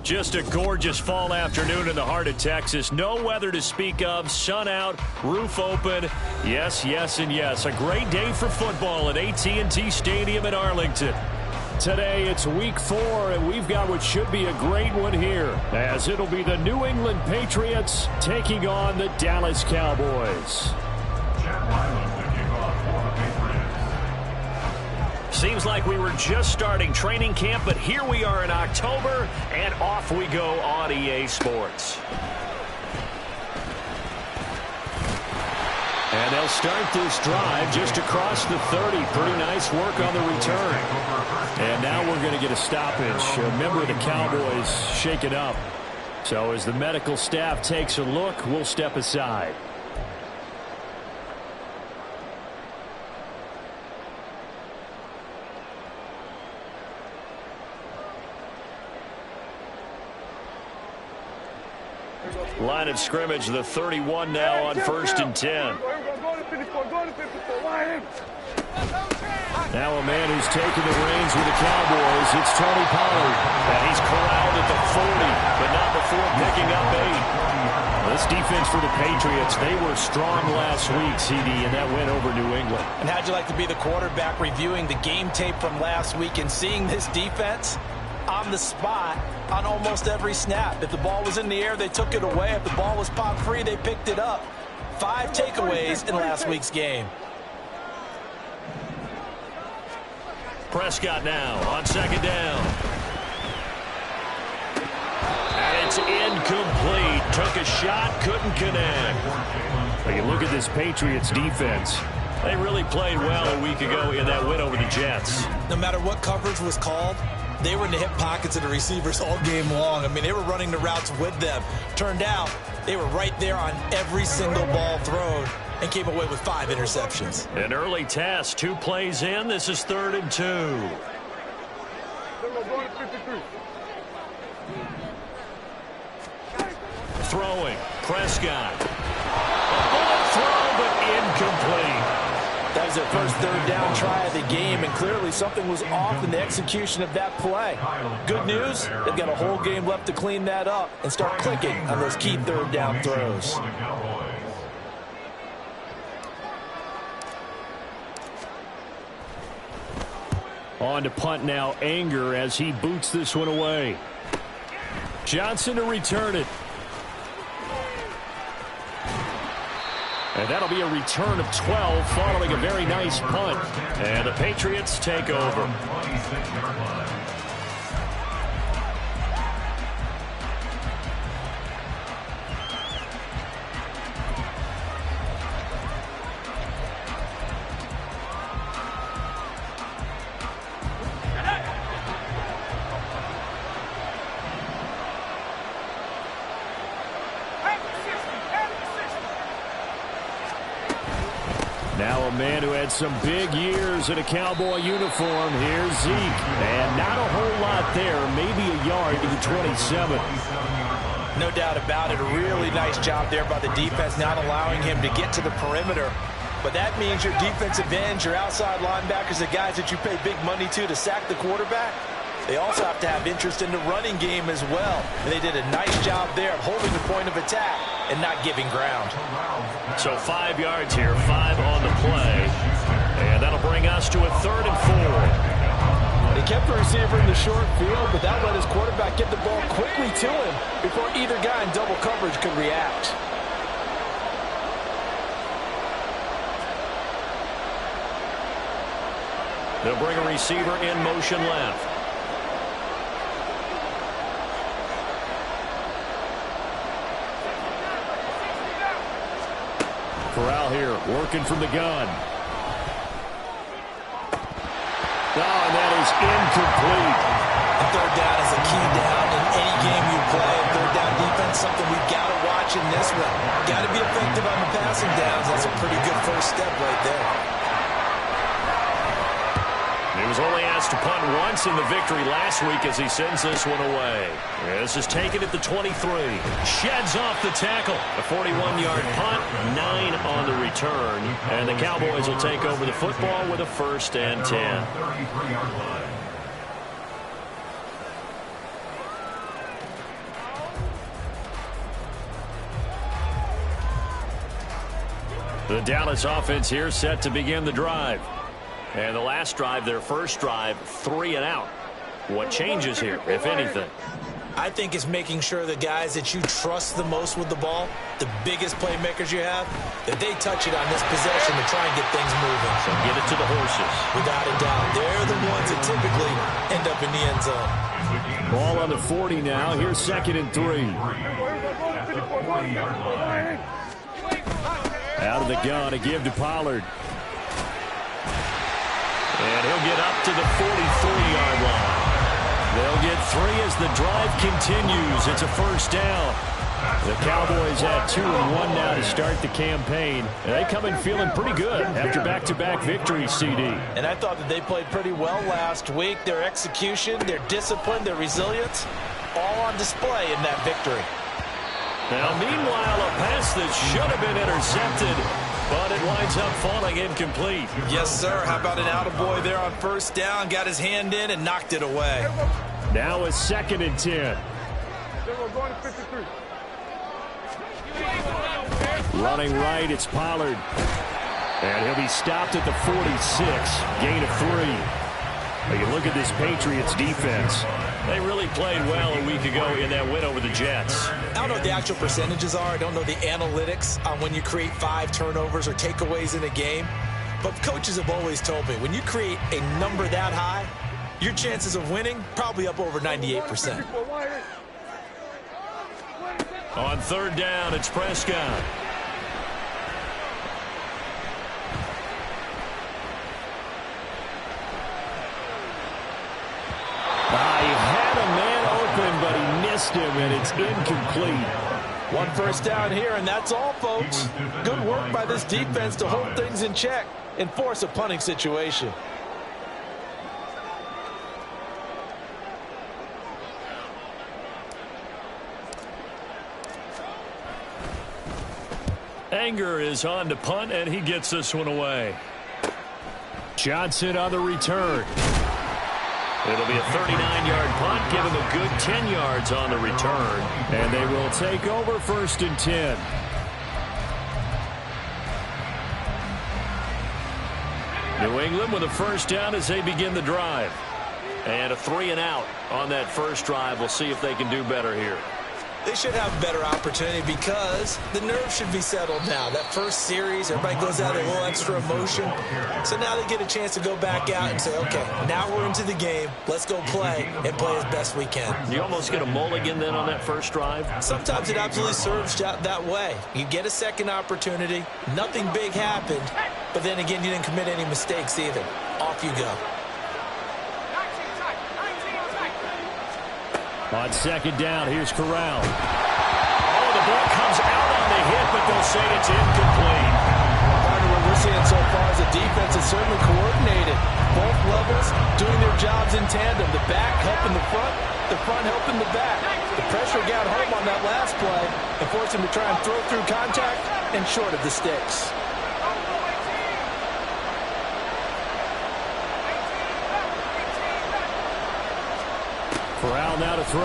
Just a gorgeous fall afternoon in the heart of Texas. No weather to speak of. Sun out, roof open. Yes, yes, and yes. A great day for football at AT&T Stadium in Arlington. Today it's week 4, and we've got what should be a great one here, as it'll be the New England Patriots taking on the Dallas Cowboys. Seems like we were just starting training camp, but here we are in October, and off we go on EA Sports. And they'll start this drive just across the 30. Pretty nice work on the return. And now we're going to get a stoppage. A member of the Cowboys shaken up. So as the medical staff takes a look, we'll step aside. Line of scrimmage, the 31 now on 1st and 10. Now a man who's taken the reins with the Cowboys, it's Tony Pollard. And he's corralled at the 40, but not before picking up 8. This defense for the Patriots, they were strong last week, CD, and that went over New England. And how'd you like to be the quarterback reviewing the game tape from last week and seeing this defense on the spot on almost every snap? If the ball was in the air, they took it away. If the ball was popped free, they picked it up. 5 takeaways in last week's game. Prescott now on 2nd down. And it's incomplete. Took a shot, couldn't connect. But you look at this Patriots defense. They really played well a week ago in that win over the Jets. No matter what coverage was called, they were in the hip pockets of the receivers all game long. I mean, they were running the routes with them. Turned out, they were right there on every single ball thrown and came away with 5 interceptions. An early test, 2 plays in. This is 3rd and 2. Throwing, Prescott. A bullet throw, but incomplete. That was their first 3rd down try of the game, and clearly something was off in the execution of that play. Good news, they've got a whole game left to clean that up and start clicking on those key 3rd down throws. On to punt now, Anger as he boots this one away. Johnson to return it. And that'll be a return of 12 following a very nice punt. And the Patriots take over. Now a man who had some big years in a Cowboy uniform. Here's Zeke. And not a whole lot there. Maybe a yard to the 27. No doubt about it. A really nice job there by the defense, not allowing him to get to the perimeter. But that means your defensive ends, your outside linebackers, the guys that you pay big money to sack the quarterback, they also have to have interest in the running game as well. And they did a nice job there of holding the point of attack and not giving ground. So 5 yards here, 5 on the play. And that'll bring us to a 3rd and 4. They kept the receiver in the short field, but that let his quarterback get the ball quickly to him before either guy in double coverage could react. They'll bring a receiver in motion left. Corral here, working from the gun. Oh, and that is incomplete. And 3rd down is a key down in any game you play. 3rd down defense, something we've got to watch in this one. Got to be effective on the passing downs. That's a pretty good first step right there. He was only asked to punt once in the victory last week as he sends this one away. This is taken at the 23. Sheds off the tackle. A 41-yard punt, 9 on the return. And the Cowboys will take over the football with a 1st and 10. The Dallas offense here set to begin the drive. And the last drive, their first drive, 3 and out. What changes here, if anything? I think it's making sure the guys that you trust the most with the ball, the biggest playmakers you have, that they touch it on this possession to try and get things moving. So get it to the horses. Without a doubt. They're the ones that typically end up in the end zone. Ball on the 40 now. Here's 2nd and 3. Out of the gun, a give to Pollard. And he'll get up to the 43-yard line. They'll get 3 as the drive continues. It's a first down. The Cowboys at 2-1 now to start the campaign. And they come in feeling pretty good after back-to-back victories, CD. And I thought that they played pretty well last week. Their execution, their discipline, their resilience, all on display in that victory. Now, meanwhile, a pass that should have been intercepted, but it winds up falling incomplete. Yes, sir. How about an attaboy there on first down? Got his hand in and knocked it away. Now a 2nd and 10. Running right, it's Pollard. And he'll be stopped at the 46. Gain of 3. You look at this Patriots defense. They really played well a week ago in that win over the Jets. I don't know what the actual percentages are. I don't know the analytics on when you create 5 turnovers or takeaways in a game. But coaches have always told me, when you create a number that high, your chances of winning probably up over 98%. On 3rd down, it's Prescott. He had a man open, but he missed him, and it's incomplete. 1 first down here, and that's all, folks. Good work by this defense to hold things in check and force a punting situation. Anger is on to punt, and he gets this one away. Johnson on the return. It'll be a 39-yard punt, give him a good 10 yards on the return. And they will take over 1st and 10. New England with a first down as they begin the drive. And a 3 and out on that first drive. We'll see if they can do better here. They should have a better opportunity because the nerves should be settled now. That first series, everybody goes out with a little extra emotion. So now they get a chance to go back out and say, okay, now we're into the game. Let's go play and play as best we can. You almost get a mulligan then on that first drive? Sometimes it absolutely serves that way. You get a second opportunity. Nothing big happened. But then again, you didn't commit any mistakes either. Off you go. On 2nd down, here's Corral. Oh, the ball comes out on the hit, but they'll say it's incomplete. Partner, what we're seeing so far is the defense is certainly coordinated. Both levels doing their jobs in tandem. The back helping the front helping the back. The pressure got home on that last play and forced him to try and throw through contact and short of the sticks. Corral now to throw.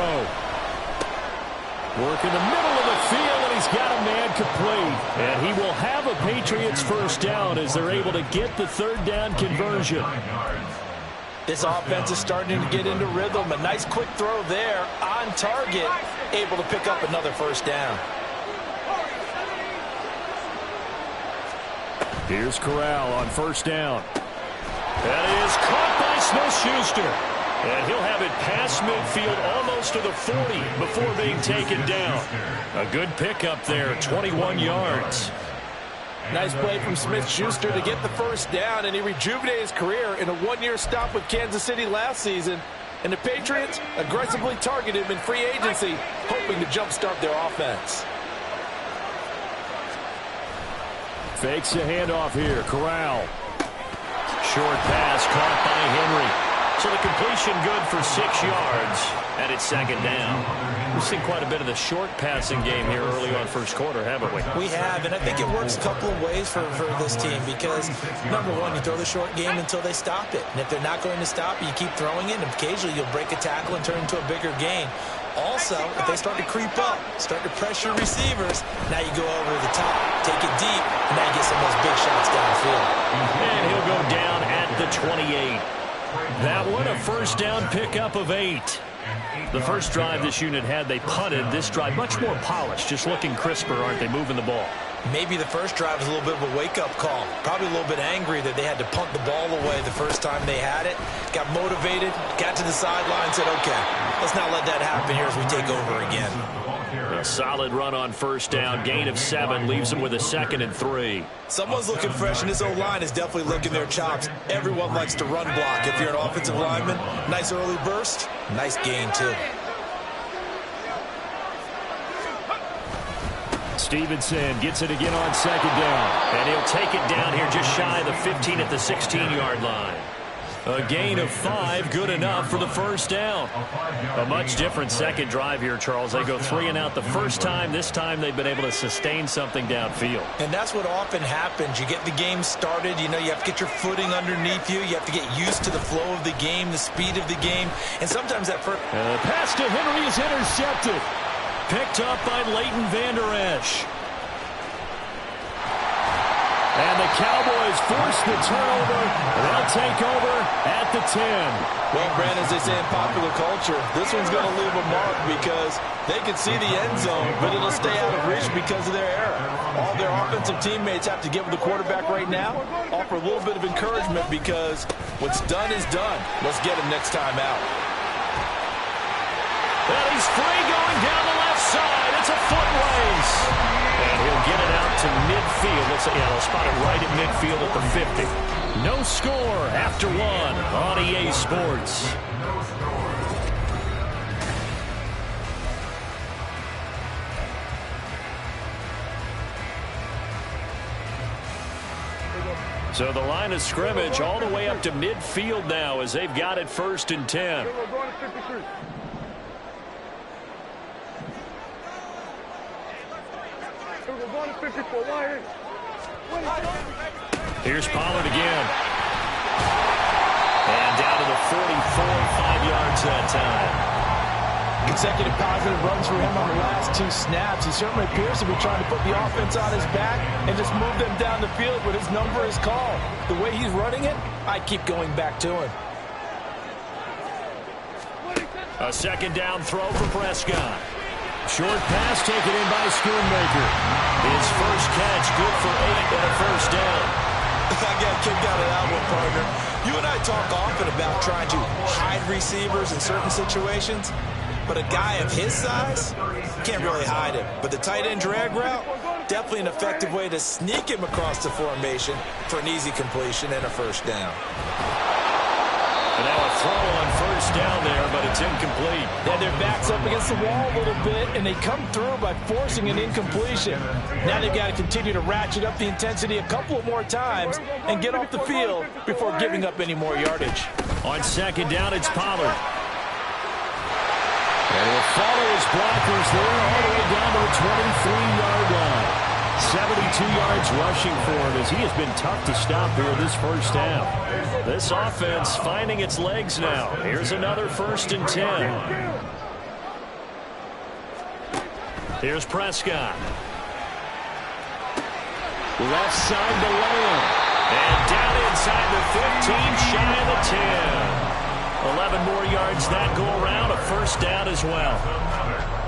Work in the middle of the field, and he's got a man complete. And he will have a Patriots first down as they're able to get the 3rd down conversion. This offense is starting to get into rhythm. A nice quick throw there on target, able to pick up another first down. Here's Corral on first down. That is caught by Smith-Schuster. And he'll have it past midfield almost to the 40 before being taken down. A good pickup there, 21 yards. Nice play from Smith-Schuster to get the first down, and he rejuvenated his career in a 1-year stop with Kansas City last season. And the Patriots aggressively targeted him in free agency, hoping to jumpstart their offense. Fakes a handoff here, Corral. Short pass caught by Henry. So the completion good for 6 yards, and it's 2nd down. We've seen quite a bit of the short passing game here early on first quarter, haven't we? We have, and I think it works a couple of ways for this team because, number one, you throw the short game until they stop it. And if they're not going to stop it, you keep throwing it, and occasionally you'll break a tackle and turn into a bigger gain. Also, if they start to creep up, start to pressure receivers, now you go over the top. take it deep, and now you get some of those big shots downfield. And he'll go down at the 28. That one, a first down pickup of 8. The first drive this unit had, they punted. This drive, much more polished, just looking crisper, aren't they, moving the ball? Maybe the first drive was a little bit of a wake-up call. Probably a little bit angry that they had to punt the ball away the first time they had it. Got motivated, got to the sideline, said, okay, let's not let that happen here as we take over again. A solid run on first down. Gain of 7 leaves them with a 2nd and 3. Someone's looking fresh, and this O-line is definitely licking their chops. Everyone likes to run block. If you're an offensive lineman, nice early burst, nice gain too. Stevenson gets it again on 2nd down. And he'll take it down here just shy of the 15 at the 16-yard line. A gain of 5, good enough for the first down. A much different second drive here, Charles. They go 3 and out the first time. This time they've been able to sustain something downfield. And that's what often happens. You get the game started. You know, you have to get your footing underneath you. You have to get used to the flow of the game, the speed of the game. And sometimes that first... pass to Henry is intercepted. Picked up by Leighton Vander Esch. And the Cowboys force the turnover. They'll take over at the 10. Well, Brandon, as they say in popular culture, this one's going to leave a mark because they can see the end zone, but it'll stay out of reach because of their error. All their offensive teammates have to give the quarterback right now, offer a little bit of encouragement because what's done is done. Let's get him next time out. Well, he's free going down the left side. It's a foot race. And he'll get it out to midfield. They'll spot it right at midfield at the 50. No score after 1 on EA Sports. So the line of scrimmage all the way up to midfield now as they've got it 1st and 10. Here's Pollard again. And down to the 44, 5 yards that time. Consecutive positive runs for him on the last 2 snaps. He certainly appears to be trying to put the offense on his back and just move them down the field when his number is called. The way he's running it, I keep going back to him. A 2nd down throw for Prescott. Short pass taken in by Schoonmaker. His first catch, good for 8 and a first down. I got kicked out of that one, partner. You and I talk often about trying to hide receivers in certain situations, but a guy of his size can't really hide him. But the tight end drag route, definitely an effective way to sneak him across the formation for an easy completion and a first down. And now a throw on first down there, but it's incomplete. Yeah, their back's up against the wall a little bit, and they come through by forcing an incompletion. Now they've got to continue to ratchet up the intensity a couple of more times and get off the field before giving up any more yardage. On 2nd down, it's Pollard. And he'll follow his blockers there all the way down to the 23-yard line. 72 yards rushing for him as he has been tough to stop here this first half. This offense finding its legs now. Here's another 1st and 10. Here's Prescott. Left side to Lamb. And down inside the 15, shy of the 10. 11 more yards that go around, a first down as well.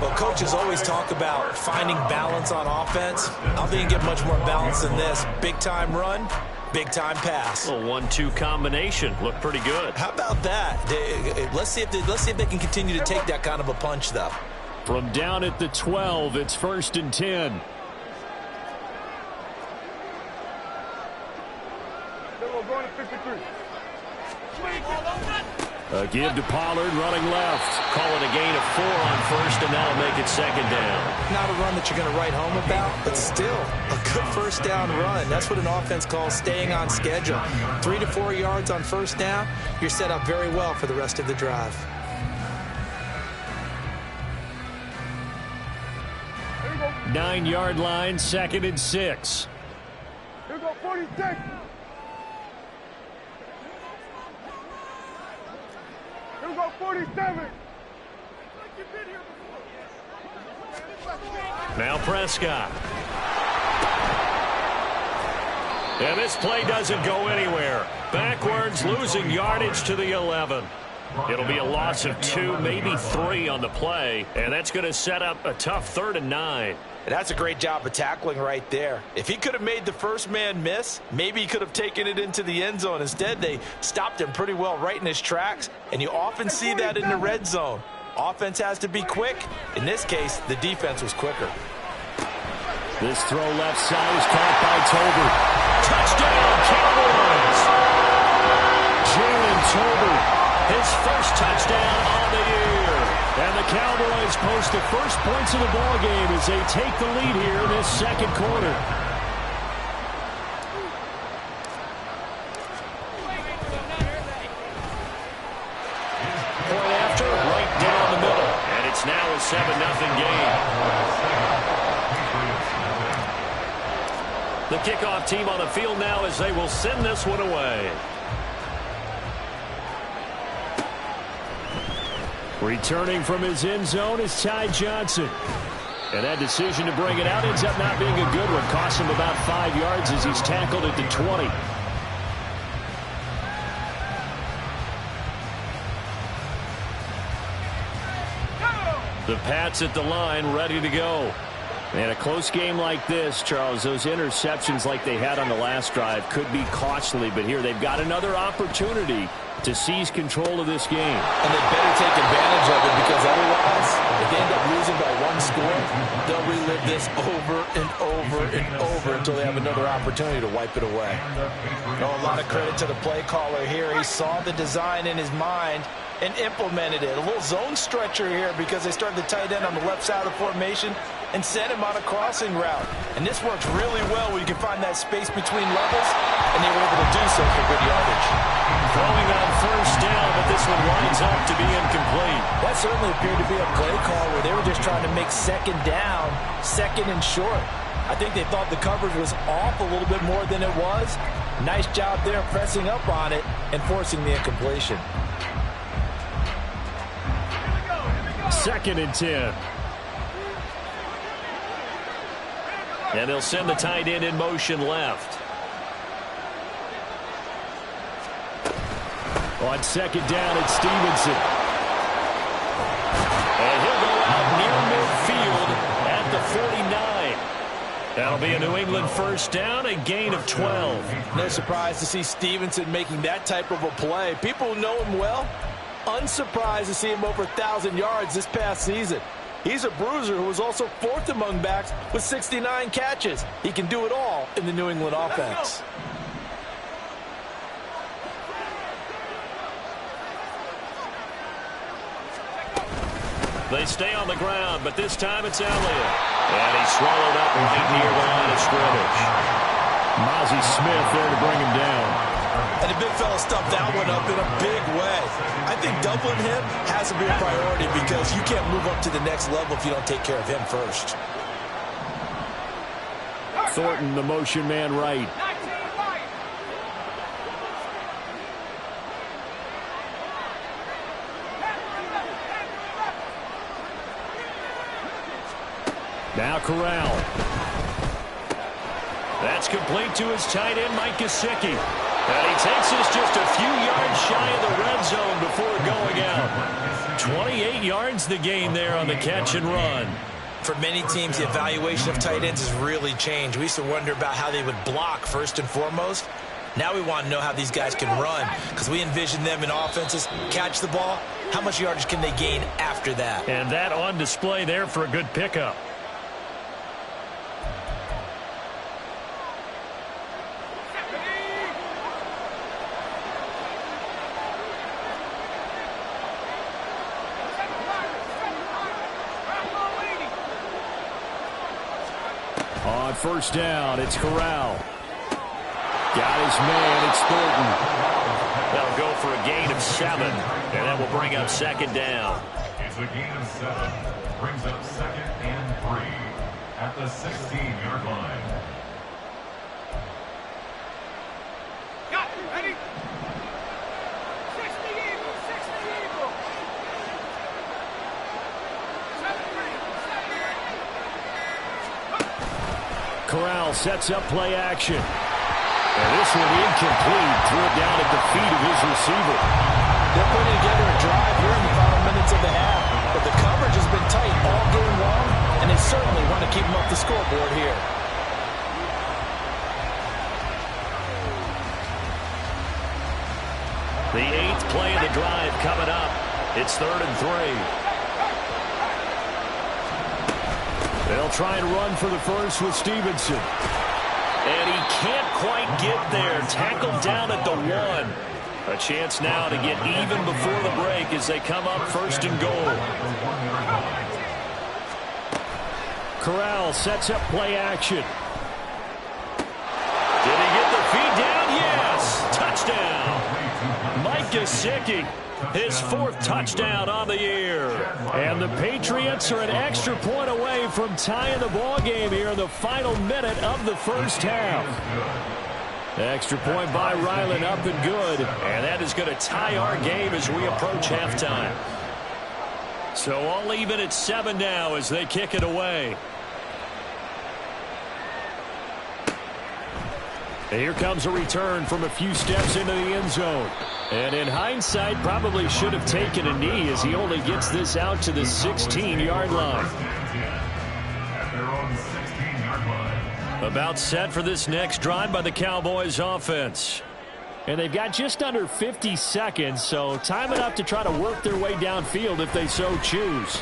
Well, coaches always talk about finding balance on offense. I don't think you get much more balance than this. Big-time run, big-time pass. A 1-2 combination. Looked pretty good. How about that? Let's see if they can continue to take that kind of a punch, though. From down at the 12, it's 1st and 10. A give to Pollard, running left. Call it a gain of 4 on first, and that'll make it 2nd down. Not a run that you're going to write home about, but still a good first down run. That's what an offense calls staying on schedule. 3 to 4 yards on first down, you're set up very well for the rest of the drive. Nine-yard line, 2nd and 6. Here we go, 46. Here we go, 47. Now Prescott. And this play doesn't go anywhere. Backwards, losing yardage to the 11. It'll be a loss of 2, maybe 3 on the play, and that's going to set up a tough 3rd and 9. And that's a great job of tackling right there. If he could have made the first man miss, maybe he could have taken it into the end zone. Instead, they stopped him pretty well right in his tracks, and you often see that in the red zone. Offense has to be quick. In this case, the defense was quicker. This throw left side is caught by Tolbert. Touchdown, Cowboys! Jalen Tolbert, his first touchdown on the year. And the Cowboys post the first points of the ball game as they take the lead here in this second quarter. Point after, right down the middle. And it's now a 7-0 game. The kickoff team on the field now as they will send this one away. Returning from his end zone is Ty Johnson. And that decision to bring it out ends up not being a good one. Cost him about 5 yards as he's tackled at the 20. The Pats at the line, ready to go. And a close game like this, Charles, those interceptions like they had on the last drive could be costly. But here they've got another opportunity to seize control of this game. And they better take advantage of it, because otherwise, if they end up losing by 1 score, they'll relive this over and over and over until they have another opportunity to wipe it away. A lot of credit to the play caller here. He saw the design in his mind and implemented it. A little zone stretcher here because they started the tight end on the left side of the formation and sent him on a crossing route. And this works really well when you can find that space between levels, and they were able to do so for good yardage. Throwing on first down, but this one winds up to be incomplete. That certainly appeared to be a play call where they were just trying to make second down, second and short. I think they thought the coverage was off a little bit more than it was. Nice job there pressing up on it and forcing the incompletion. 2nd and 10. And they'll send the tight end in motion left. On 2nd down, it's Stevenson. And he'll go out near midfield at the 49. That'll be a New England first down, a gain of 12. No surprise to see Stevenson making that type of a play. People who know him well, unsurprised to see him over 1,000 yards this past season. He's a bruiser who was also 4th among backs with 69 catches. He can do it all in the New England offense. They stay on the ground, but this time it's Elliott. And he's swallowed up right near the line of scrimmage. Mozzie Smith there to bring him down. And the big fella stuffed that one up in a big way. I think doubling him has to be a priority, because you can't move up to the next level if you don't take care of him first. Thornton, the motion man right. Now Corral. That's complete to his tight end, Mike Gesicki. And he takes us just a few yards shy of the red zone before going out. 28 yards the gain there on the catch and run. For many teams, the evaluation of tight ends has really changed. We used to wonder about how they would block first and foremost. Now we want to know how these guys can run, because we envision them in offenses catch the ball. How much yardage can they gain after that? And that on display there for a good pickup. On first down, it's Corral. Got his man, it's Thornton. That'll go for a gain of 7, and that will bring up 2nd down. It's a gain of 7. Brings up 2nd and 3 at the 16-yard line. Got it. Ready? 60 Eagles. 60 Eagles. 7-3. Corral sets up play action. And this one incomplete. Threw it down at the feet of his receiver. They're putting together a drive here in the final minutes of the half. But the coverage has been tight all game long, and they certainly want to keep them up the scoreboard here. The 8th play of the drive coming up. It's 3rd and 3. They'll try and run for the first with Stevenson. And he can't quite get there. Tackled down at the 1. A chance now to get even before the break as they come up 1st and goal. Corral sets up play action. Did he get the feed down? Yes. Touchdown. Mike Gesicki, his 4th touchdown on the year. And the Patriots are an extra point away from tying the ball game here in the final minute of the first half. Extra point by Ryland, up and good. And that is going to tie our game as we approach halftime. So all even at 7 now as they kick it away. And here comes a return from a few steps into the end zone. And in hindsight, probably should have taken a knee as he only gets this out to the 16-yard line. About set for this next drive by the Cowboys offense. And they've got just under 50 seconds, so time enough to try to work their way downfield if they so choose.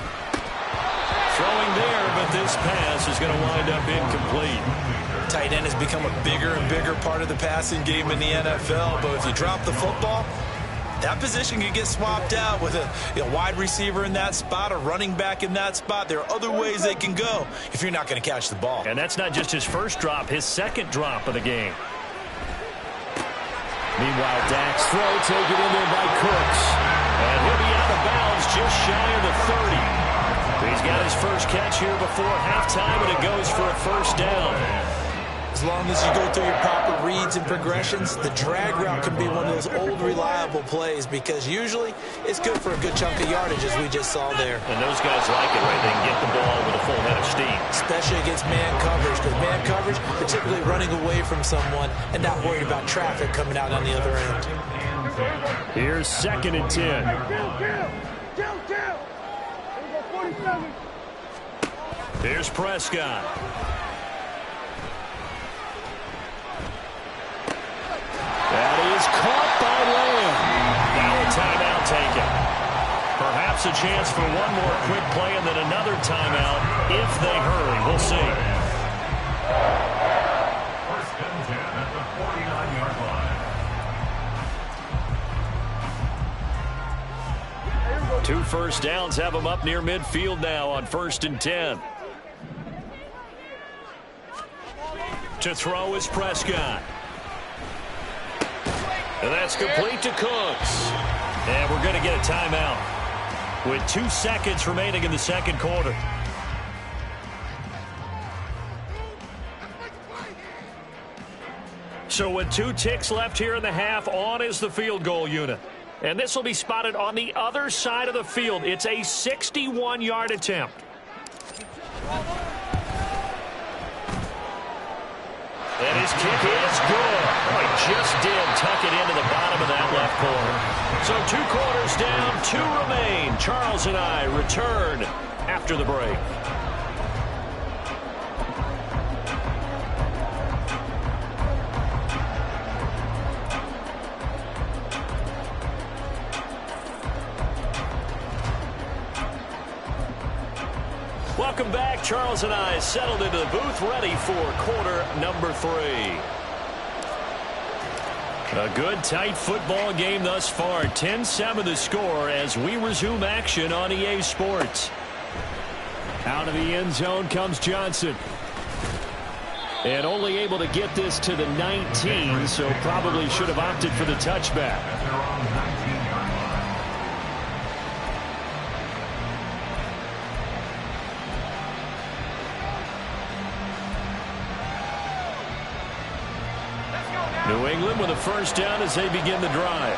Throwing there, but this pass is going to wind up incomplete. Tight end has become a bigger and bigger part of the passing game in the NFL, but if you drop the football, that position can get swapped out with a wide receiver in that spot, a running back in that spot. There are other ways they can go if you're not going to catch the ball. And that's not just his first drop, his 2nd drop of the game. Meanwhile, Dak's throw taken in there by Cooks. And he'll be out of bounds just shy of the 30. He's got his first catch here before halftime, and it goes for a first down. As long as you go through your proper reads and progressions, the drag route can be one of those old reliable plays because usually it's good for a good chunk of yardage as we just saw there. And those guys like it, right? They can get the ball with a full head of steam. Especially against man coverage, because man coverage, they're typically running away from someone and not worried about traffic coming out on the other end. Here's 2nd and 10. Here's Prescott. That is caught by Lamb. Now a timeout taken. Perhaps a chance for one more quick play and then another timeout if they hurry. We'll see. 1st and 10 at the 49-yard line. 2 first downs have them up near midfield now on 1st and 10. To throw is Prescott. And that's complete to Cooks. And we're going to get a timeout with 2 seconds remaining in the 2nd quarter. So with 2 ticks left here in the half, on is the field goal unit. And this will be spotted on the other side of the field. It's a 61-yard attempt. And his kick is good. Oh, he just did tuck it into the bottom of that left corner. So 2 quarters down, 2 remain. Charles and I return after the break. Welcome back. Charles and I settled into the booth, ready for quarter number 3. A good, tight football game thus far. 10-7 the score as we resume action on EA Sports. Out of the end zone comes Johnson. And only able to get this to the 19, so probably should have opted for the touchback. New England with a first down as they begin the drive.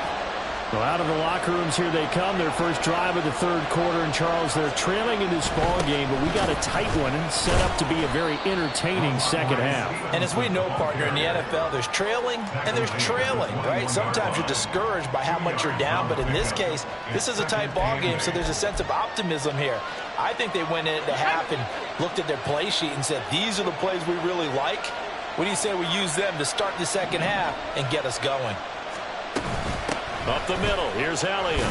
Well, out of the locker rooms here they come. Their first drive of the third quarter. And, Charles, they're trailing in this ball game, but we got a tight one and set up to be a very entertaining second half. And as we know, partner, in the NFL, there's trailing and there's trailing, right? Sometimes you're discouraged by how much you're down, but in this case, this is a tight ball game, so there's a sense of optimism here. I think they went into half and looked at their play sheet and said, these are the plays we really like. What do you say we use them to start the second half and get us going? Up the middle, here's Elliott.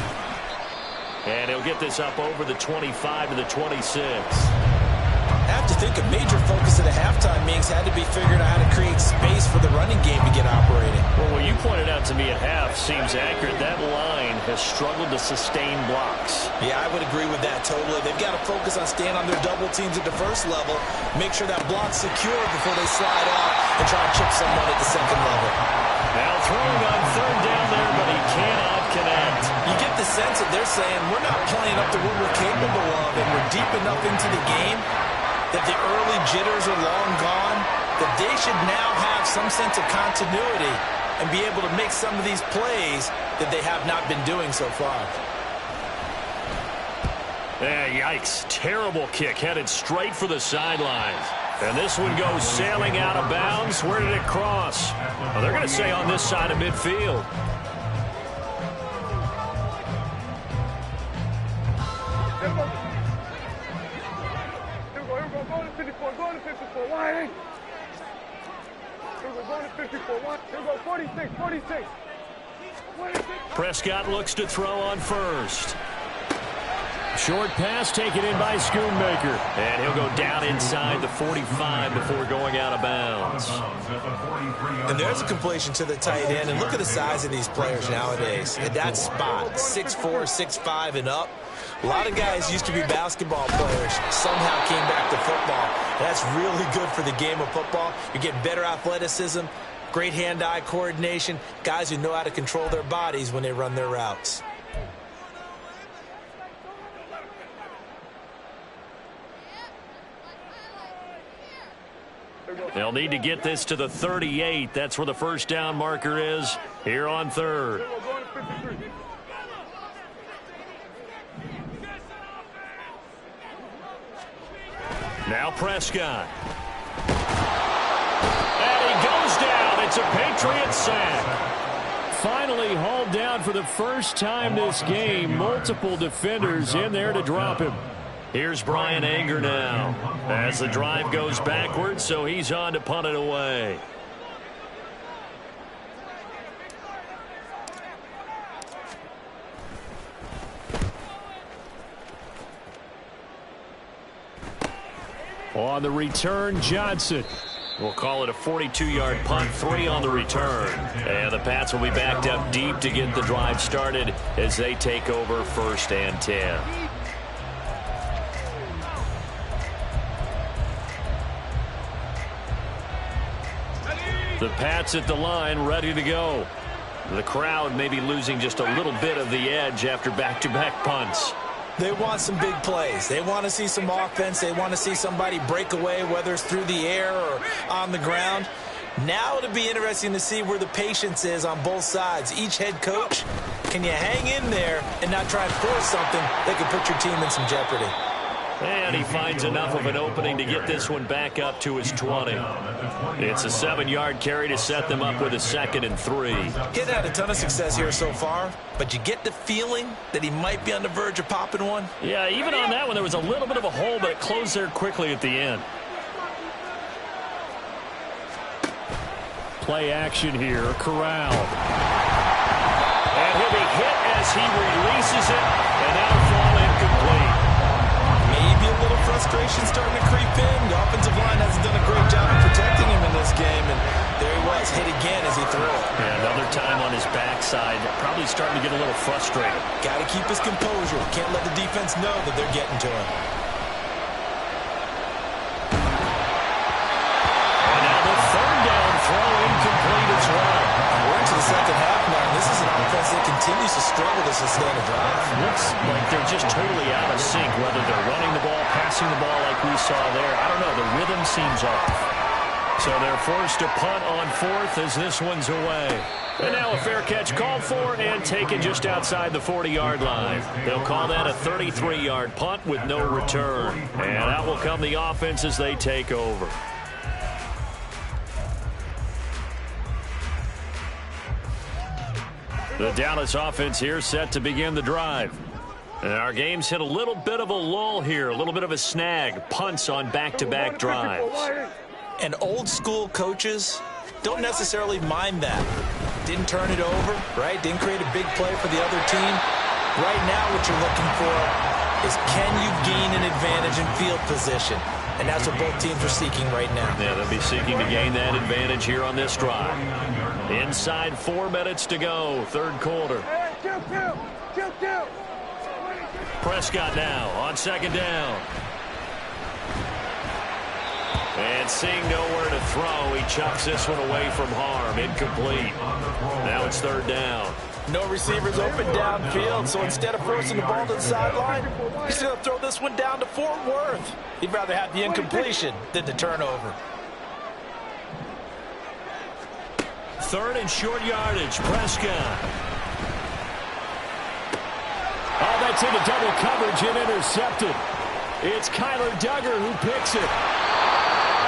And he'll get this up over the 25 to the 26. I have to think a major focus at the halftime meetings had to be figuring out how to create space for the running game to get operating. Well, what you pointed out to me at half seems accurate. That line has struggled to sustain blocks. Yeah, I would agree with that totally. They've got to focus on staying on their double teams at the first level, make sure that block's secure before they slide off and try and chip someone at the second level. Now throwing on third down there, but he cannot connect. You get the sense that they're saying we're not playing up to what we're capable of, and we're deep enough into the game that the early jitters are long gone, that they should now have some sense of continuity and be able to make some of these plays that they have not been doing so far. Yikes. Terrible kick headed straight for the sidelines. And this one goes sailing out of bounds. Where did it cross? Well, they're going to say on this side of midfield. Go to 54, go to 54, wide. Here we go to 54, one. Here we go, 46, 46. Prescott looks to throw on first. Short pass taken in by Schoonmaker. And he'll go down inside the 45 before going out of bounds. And there's a completion to the tight end. And look at the size of these players nowadays. At that spot, 6'4", 6'5", and up. A lot of guys used to be basketball players, somehow came back to football. That's really good for the game of football. You get better athleticism, great hand-eye coordination, guys who know how to control their bodies when they run their routes. They'll need to get this to the 38. That's where the first down marker is here on third. Now Prescott. And he goes down. It's a Patriot sack. Finally hauled down for the first time this game. Multiple defenders in there to drop him. Here's Brian Anger now as the drive goes backwards, so he's on to punt it away. On the return, Johnson. We'll call it a 42-yard punt, 3 on the return. And the Pats will be backed up deep to get the drive started as they take over 1st and 10. The Pats at the line, ready to go. The crowd may be losing just a little bit of the edge after back-to-back punts. They want some big plays. They want to see some offense. They want to see somebody break away, whether it's through the air or on the ground. Now it'll be interesting to see where the patience is on both sides. Each head coach, can you hang in there and not try and force something that could put your team in some jeopardy? And he finds enough of an opening to get this one back up to his 20. It's a 7-yard carry to set them up with a 2nd and 3. He had a ton of success here so far, but you get the feeling that he might be on the verge of popping one. Yeah, even on that one, there was a little bit of a hole, but it closed there quickly at the end. Play action here, Corral. And he'll be hit as he releases it, and that'll fall incomplete. Maybe a little frustration starting to creep in. The offensive line hasn't done a great job of protecting him in this game, and there he was, hit again as he threw it. Yeah, another time on his backside, probably starting to get a little frustrated. Got to keep his composure. Can't let the defense know that they're getting to him. And now the 3rd down throw incomplete as well. We're into the second half now, and this is an offense that continues to struggle to sustain a drive. Looks like they're just totally out of sync, whether they're running the ball, passing the ball like we saw there. I don't know. The rhythm seems off. So they're forced to punt on fourth as this one's away. And now a fair catch called for and taken just outside the 40-yard line. They'll call that a 33-yard punt with no return. And out will come the offense as they take over. The Dallas offense here set to begin the drive. And our game's hit a little bit of a lull here, a little bit of a snag. Punts on back-to-back drives. And old school coaches don't necessarily mind that. Didn't turn it over, right? Didn't create a big play for the other team. Right now what you're looking for is can you gain an advantage in field position? And that's what both teams are seeking right now. Yeah, they'll be seeking to gain that advantage here on this drive. Inside 4 minutes to go, third quarter. Prescott now on second down. And seeing nowhere to throw, he chucks this one away from harm. Incomplete. Now it's third down. No receivers open downfield, so instead of forcing the ball to the sideline, he's going to throw this one down to Fort Worth. He'd rather have the incompletion than the turnover. Third and short yardage, Prescott. Oh, that's into double coverage and intercepted. It's Kyler Duggar who picks it.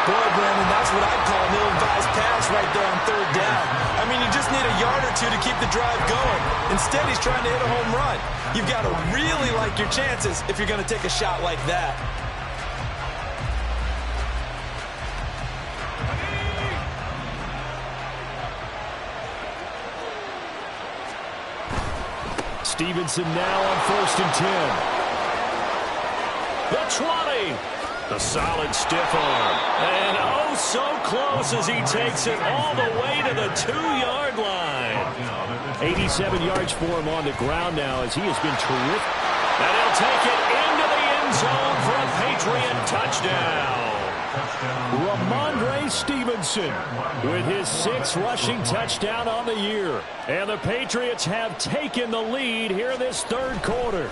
Boy, Brandon, that's what I'd call an ill-advised pass right there on third down. I mean, you just need a yard or two to keep the drive going. Instead, he's trying to hit a home run. You've got to really like your chances if you're going to take a shot like that. Stevenson now on 1st and 10. The 20. A solid stiff arm. And oh, so close as he takes it all the way to the 2-yard line. 87 yards for him on the ground now as he has been terrific. And he'll take it into the end zone for a Patriot touchdown. Ramondre Stevenson with his 6th rushing touchdown on the year. And the Patriots have taken the lead here in this third quarter.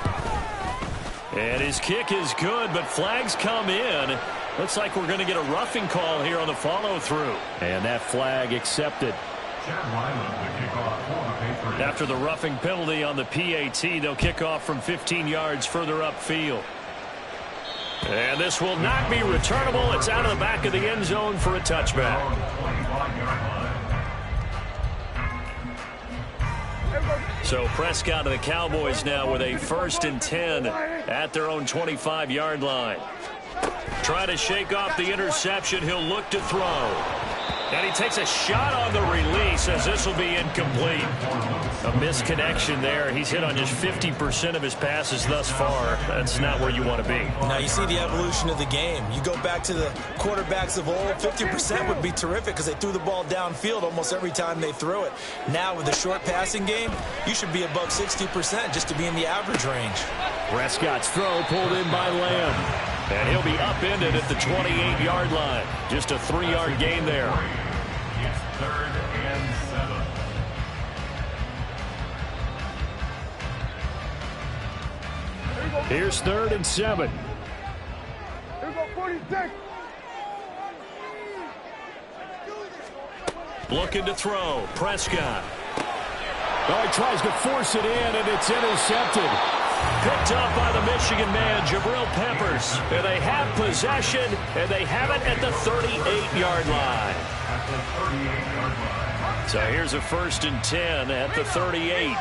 And his kick is good, but flags come in. Looks like we're going to get a roughing call here on the follow-through. And that flag accepted. After the roughing penalty on the PAT, they'll kick off from 15 yards further upfield. And this will not be returnable. It's out of the back of the end zone for a touchback. So Prescott and the Cowboys now with a 1st and 10 at their own 25-yard line. Trying to shake off the interception. He'll look to throw. And he takes a shot on the release as this will be incomplete. A misconnection there. He's hit on just 50% of his passes thus far. That's not where you want to be. Now you see the evolution of the game. You go back to the quarterbacks of old, 50% would be terrific because they threw the ball downfield almost every time they threw it. Now with the short passing game, you should be above 60% just to be in the average range. Prescott's throw pulled in by Lamb. And he'll be upended at the 28-yard line. Just a 3-yard gain there. It's 3rd and 7. Here's 3rd and 7. Here go 46. Looking to throw. Prescott. Oh, he tries to force it in, and it's intercepted. Picked up by the Michigan man, Jabril Peppers. And they have possession, and they have it at the 38-yard line. So here's a 1st and 10 at the 38.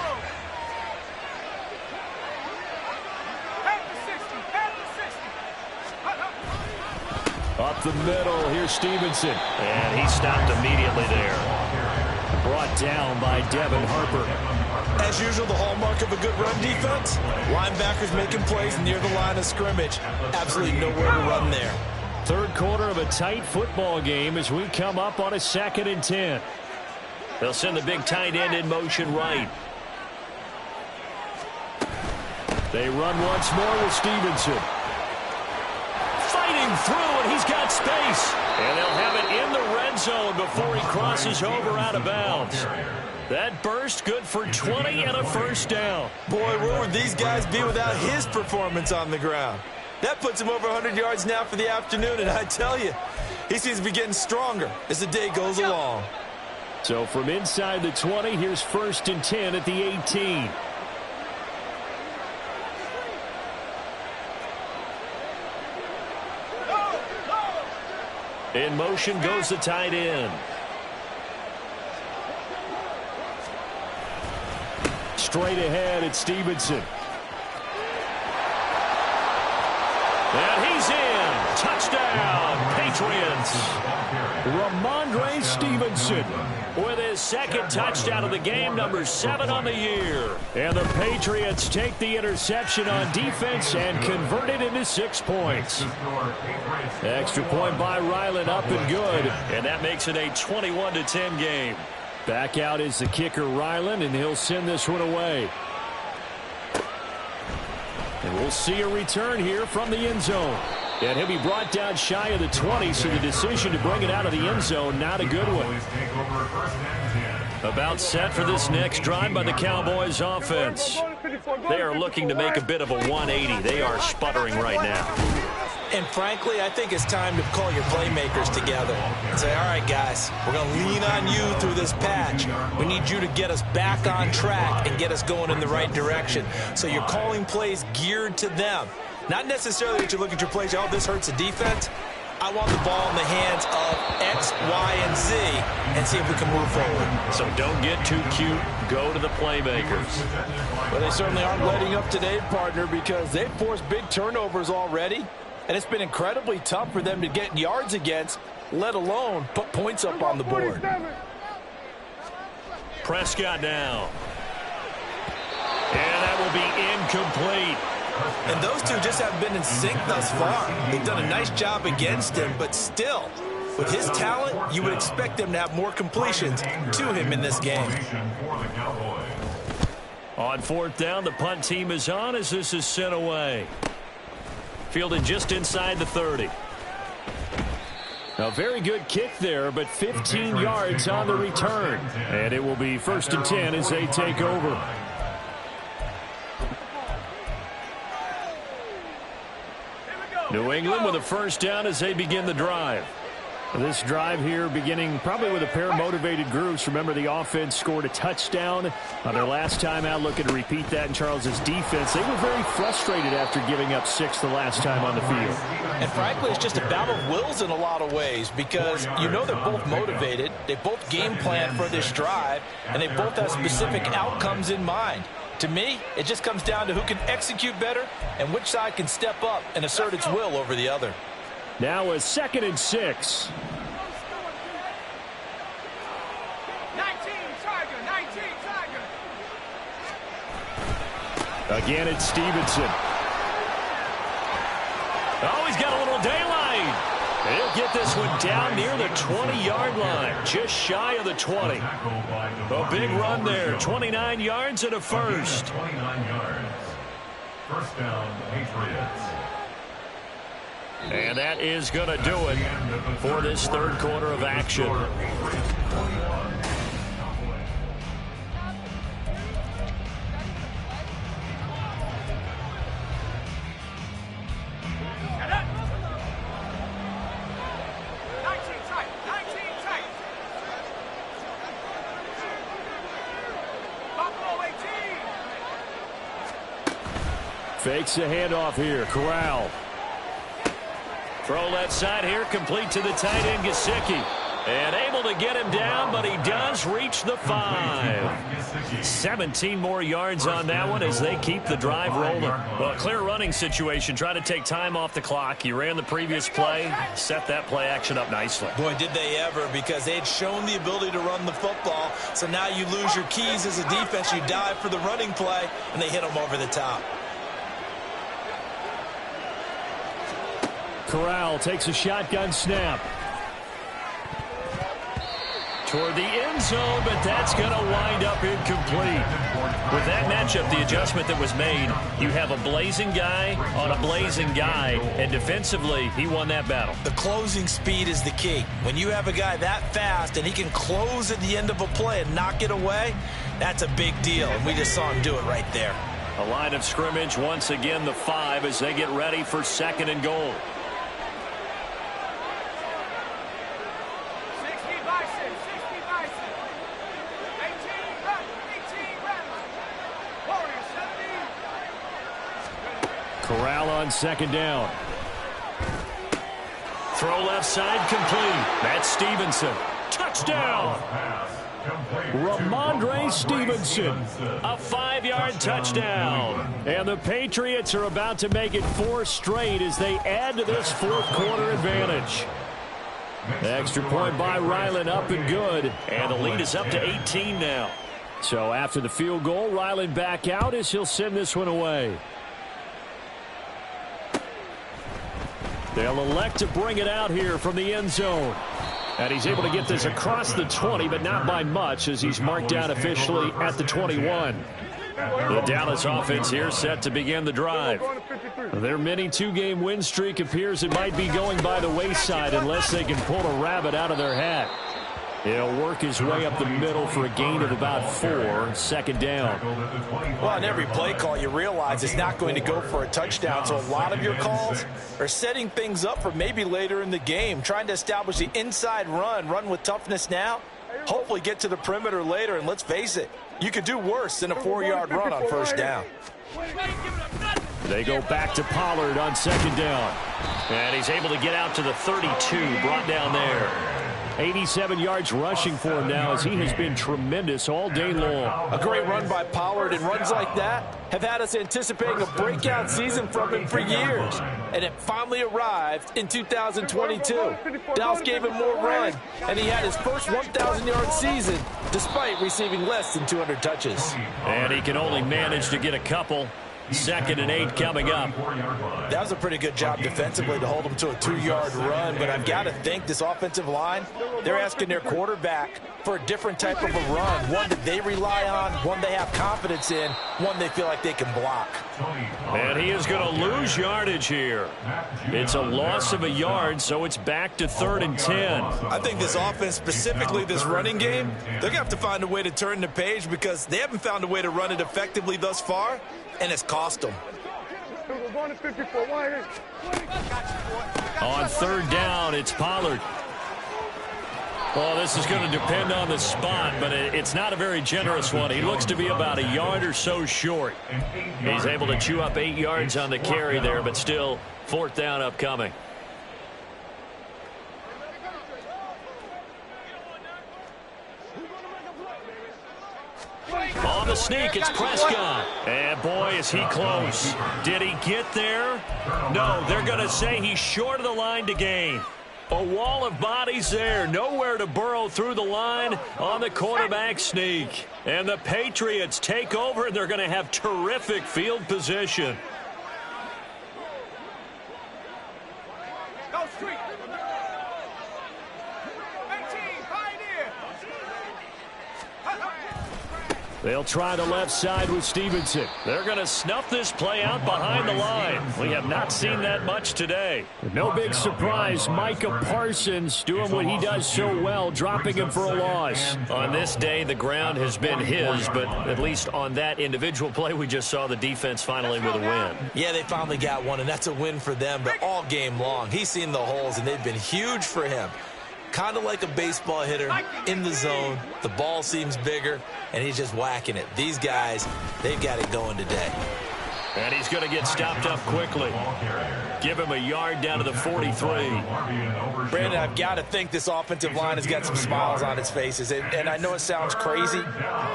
Up the middle, here's Stevenson. And he stopped immediately there. Brought down by Devin Harper. As usual, the hallmark of a good run defense, linebackers making plays near the line of scrimmage. Absolutely nowhere to run there. Third quarter of a tight football game as we come up on a 2nd and 10. They'll send the big tight end in motion right. They run once more with Stevenson. Fighting through, and he's got space. And they'll have it in the red zone before he crosses over out of bounds. That burst good for 20 and a 1st down. Boy, where would these guys be without his performance on the ground? That puts him over 100 yards now for the afternoon, and I tell you, he seems to be getting stronger as the day goes along. So from inside the 20, here's 1st and 10 at the 18. In motion goes the tight end. Straight ahead, it's Stevenson. And he's in. Touchdown, Patriots. Ramondre Stevenson with his 2nd touchdown of the game, number 7 on the year. And the Patriots take the interception on defense and convert it into 6 points. Extra point by Ryland, up and good. And that makes it a 21-10 game. Back out is the kicker, Ryland, and he'll send this one away. And we'll see a return here from the end zone. And he'll be brought down shy of the 20, so the decision to bring it out of the end zone, not a good one. About set for this next drive by the Cowboys offense. They are looking to make a bit of a 180. They are sputtering right now. And frankly, I think it's time to call your playmakers together and say, all right, guys, we're going to lean on you through this patch. We need you to get us back on track and get us going in the right direction. So you're calling plays geared to them. Not necessarily that you look at your plays, oh, this hurts the defense. I want the ball in the hands of X, Y, and Z and see if we can move forward. So don't get too cute. Go to the playmakers. Well, they certainly aren't letting up today, partner, because they've forced big turnovers already. And it's been incredibly tough for them to get yards against, let alone put points up on the board. Prescott now. And that will be incomplete. And those two just haven't been in sync thus far. They've done a nice job against him, but still, with his talent, you would expect them to have more completions to him in this game. On 4th down, the punt team is on as this is sent away. Fielded just inside the 30. A very good kick there, but 15 yards on the return. And it will be 1st and 10 as they take over. New England with a 1st down as they begin the drive. This drive here beginning probably with a pair of motivated groups. Remember, the offense scored a touchdown on their last time out. Looking to repeat that in Charles's defense. They were very frustrated after giving up 6 the last time on the field. And frankly, it's just a battle of wills in a lot of ways because you know they're both motivated. They both game plan for this drive, and they both have specific outcomes in mind. To me, it just comes down to who can execute better and which side can step up and assert its will over the other. Now a 2nd and 6. 19 Tiger. Again, it's Stevenson. Oh, he's got a little daylight. He'll get this one down near the 20-yard line, just shy of the 20. A big run there, 29 yards and a first. 29 yards. 1st down, Patriots. And that is going to do it for this 3rd quarter of action. Fakes the handoff here. Corral. Throw left side here, complete to the tight end, Gesicki. And able to get him down, but he does reach the 5. 17 more yards on that one as they keep the drive rolling. Well, a clear running situation. Try to take time off the clock. He ran the previous play, set that play action up nicely. Boy, did they ever, because they had shown the ability to run the football. So now you lose your keys as a defense. You dive for the running play, and they hit them over the top. Corral takes a shotgun snap. Toward the end zone, but that's going to wind up incomplete. With that matchup, the adjustment that was made, you have a blazing guy on a blazing guy, and defensively, he won that battle. The closing speed is the key. When you have a guy that fast and he can close at the end of a play and knock it away, that's a big deal, and we just saw him do it right there. A line of scrimmage, once again the 5 as they get ready for 2nd and goal. Corral on second down. Throw left side complete. That's Stevenson. Touchdown. Ramondre Stevenson. A 5-yard touchdown. And the Patriots are about to make it 4 straight as they add to this fourth quarter advantage. Extra point by Ryland, up and good. And the lead is up to 18 now. So after the field goal, Ryland back out as he'll send this one away. They'll elect to bring it out here from the end zone. And he's able to get this across the 20, but not by much as he's marked down officially at the 21. The Dallas offense here set to begin the drive. Their mini 2-game win streak appears it might be going by the wayside unless they can pull a rabbit out of their hat. He'll work his way up the middle for a gain of about 4, second down. Well, on every play call, you realize it's not going to go for a touchdown, so a lot of your calls are setting things up for maybe later in the game, trying to establish the inside run with toughness now, hopefully get to the perimeter later, and let's face it, you could do worse than a 4-yard run on first down. They go back to Pollard on second down. And he's able to get out to the 32, brought down there. 87 yards rushing for him now as he has been tremendous all day long. A great run by Pollard, and runs like that have had us anticipating a breakout season from him for years. And it finally arrived in 2022. Dallas gave him more run, and he had his first 1,000-yard season despite receiving less than 200 touches. And he can only manage to get a couple. 2nd and 8 coming up. That was a pretty good job defensively to hold them to a 2-yard run, but I've got to think this offensive line, they're asking their quarterback for a different type of a run, one that they rely on, one they have confidence in, one they feel like they can block. And he is going to lose yardage here. It's a loss of a yard, so it's back to 3rd and 10. I think this offense, specifically this running game, they're going to have to find a way to turn the page because they haven't found a way to run it effectively thus far, and it's cost them. On 3rd down, it's Pollard. Well, this is going to depend on the spot, but it's not a very generous one. He looks to be about a yard or so short. He's able to chew up 8 yards on the carry there, but still 4th down upcoming. On the sneak, it's Prescott. And boy, is he close. Did he get there? No, they're going to say he's short of the line to gain. A wall of bodies there. Nowhere to burrow through the line on the quarterback sneak. And the Patriots take over, and they're going to have terrific field position. Go street. 18, Pioneer. They'll try the left side with Stevenson. They're going to snuff this play out behind the line. We have not seen that much today. No big surprise, Micah Parsons doing what he does so well, dropping him for a loss. On this day, the ground has been his, but at least on that individual play, we just saw the defense finally with a win. Yeah, they finally got one, and that's a win for them, but all game long, he's seen the holes, and they've been huge for him. Kind of like a baseball hitter in the zone. The ball seems bigger, and he's just whacking it. These guys, they've got it going today. And he's going to get stopped up quickly. Give him a yard down to the 43. Brandon, I've got to think this offensive line has got some smiles on its faces. And I know it sounds crazy,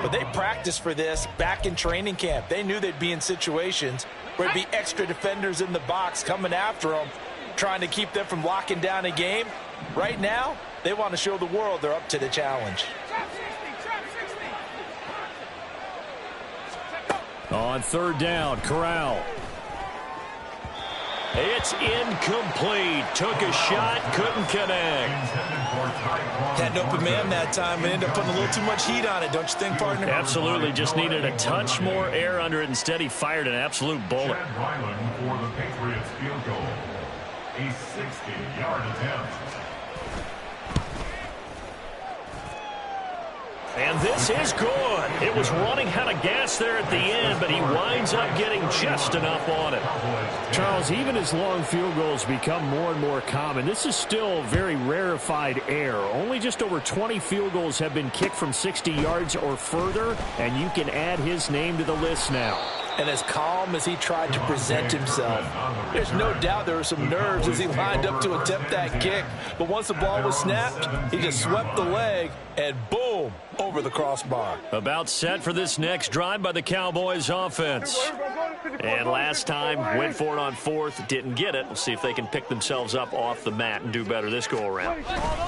but they practiced for this back in training camp. They knew they'd be in situations where there'd be extra defenders in the box coming after them, trying to keep them from locking down a game. Right now, they want to show the world they're up to the challenge. On 3rd down, Corral. It's incomplete. Took a shot, couldn't connect. Had an open man that time and ended up putting a little too much heat on it, don't you think, partner? Absolutely. Just needed a touch more air under it. Instead, he fired an absolute bullet. Ryland for the Patriots field goal. A 60-yard attempt. And this is good. It was running out of gas there at the end, but he winds up getting just enough on it. Charles, even as long field goals become more and more common, this is still very rarefied air. Only just over 20 field goals have been kicked from 60 yards or further, and you can add his name to the list now. and as calm as he tried to present himself. There's no doubt there were some nerves as he lined up to attempt that kick. But once the ball was snapped, he just swept the leg and boom, over the crossbar. About set for this next drive by the Cowboys offense. And last time, went for it on fourth, didn't get it. We'll see if they can pick themselves up off the mat and do better this go-around.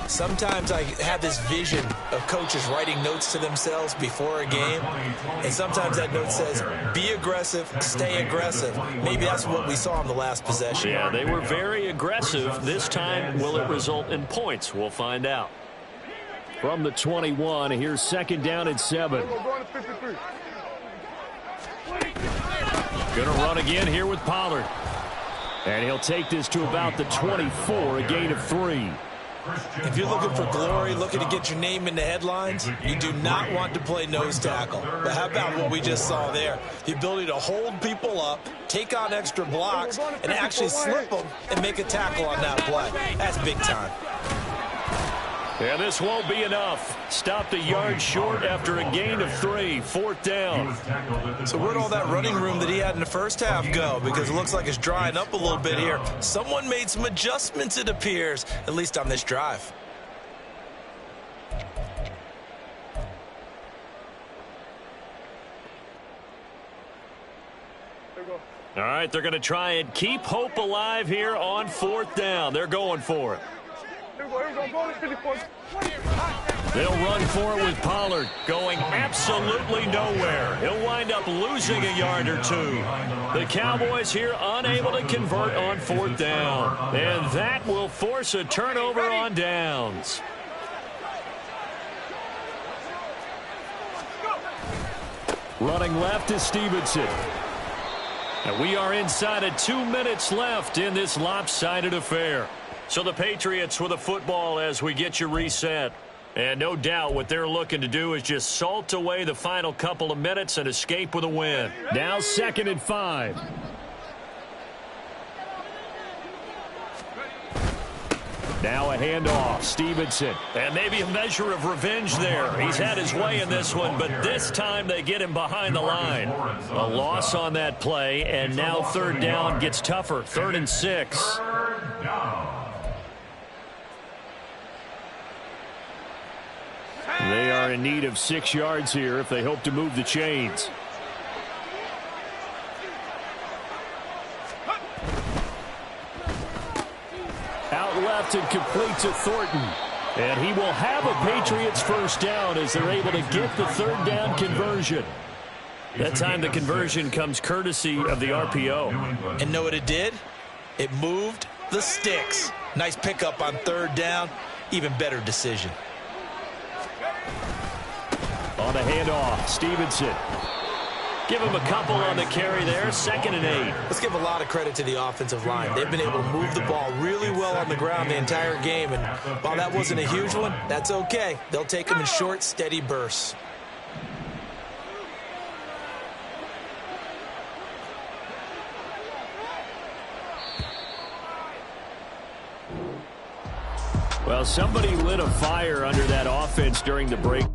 Sometimes I have this vision of coaches writing notes to themselves before a game, and sometimes that note says, be aggressive, stay aggressive. Maybe that's what we saw in the last possession. Yeah, they were very aggressive. This time, will it result in points? We'll find out. From the 21, here's second down and 7. Going to run again here with Pollard. And he'll take this to about the 24, a gain of 3. If you're looking for glory, looking to get your name in the headlines, you do not want to play nose tackle. But how about what we just saw there? The ability to hold people up, take on extra blocks, and actually slip them and make a tackle on that play. That's big time. And this won't be enough. Stopped a yard short after a gain of 3, fourth down. So where'd all that running room that he had in the first half go? Because it looks like it's drying up a little bit here. Someone made some adjustments, it appears, at least on this drive. All right, they're going to try and keep hope alive here on fourth down. They're going for it. They'll run for it with Pollard, going absolutely nowhere. He'll wind up losing a yard or two. The Cowboys here unable to convert on fourth down. And that will force a turnover on downs. Running left is Stevenson. And we are inside of 2 minutes left in this lopsided affair. So the Patriots with a football as we get you reset. And no doubt what they're looking to do is just salt away the final couple of minutes and escape with a win. Now 2nd and 5. Now a handoff, Stevenson. And maybe a measure of revenge there. He's had his way in this one, but this time they get him behind the line. A loss on that play, and now third down gets tougher. 3rd and 6. They are in need of 6 yards here if they hope to move the chains. Out left and complete to Thornton. And he will have a Patriots first down as they're able to get the third down conversion. That time the conversion comes courtesy of the RPO. And know what it did? It moved the sticks. Nice pickup on third down. Even better decision. On the handoff, Stevenson. Give him a couple on the carry there, 2nd and 8. Let's give a lot of credit to the offensive line. They've been able to move the ball really well on the ground the entire game. And while that wasn't a huge one, that's okay. They'll take them in short, steady bursts. Well, somebody lit a fire under that offense during the break.